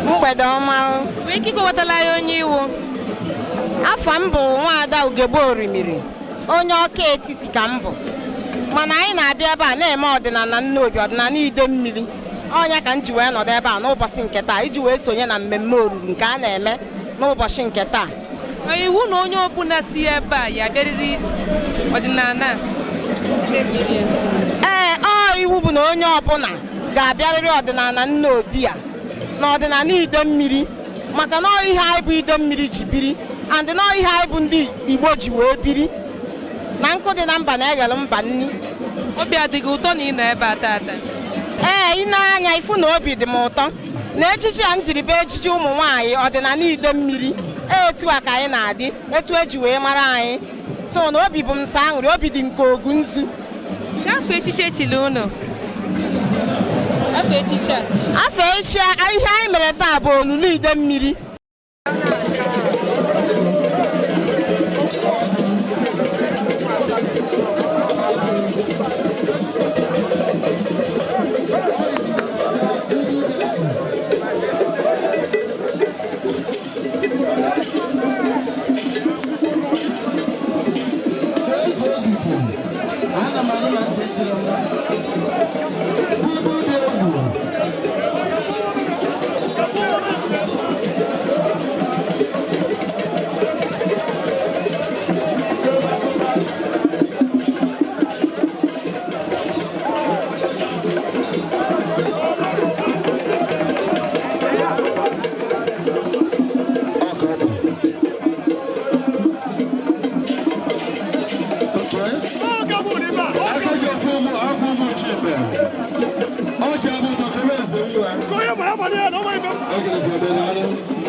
Mgbede ọma. Wee kiko watala ya onye iwu. Afa m bụ Nwaada Ugegbe Orimiri. Onye ọka etiti ka m bụ. Mana anyị na-abịa ebe a na-eme ọdịnala Nnobi, ọdịnala ide mmiri. Ọnya ka m ji wee nọdụ ebe a n'ụbọchị nke taa iji wee sonye na mmemme oruru nke a na-eme n'ụbọchị nke taa. Iwu na onye ọbụla si ebe a ya bịarịrị ọdịnala ide mmiri. Iwu bụ na onye ọbụla ga-abịarịrị ọdịnala Nnobi a n'ọdịnala ide mmiri, maka na ihe anyị bụ ide mmiri ji biri and na ihe anyị bụ ndị Igbo ji wee biri, na nkụ dị na mba na-eghele mba nni. Obi adịghị ụtọ na ị nọ ebe a tata? Ị na-anya ifu na obi dị m ụtọ na echichi a njiri bụ echichi ụmụ nwaanyị ọdịnala ide mmiri. Etu a ka anyị na-adị, etu eji wee mara anyị, so na obi bụ m sọ aṅụrị, obi dị nke ogu nzu. Afọ echichi echili ụnụ? Afọ echichi a? Afọ echichi ihe anyị mere taa bụ olulu ide mmiri. Go ahead,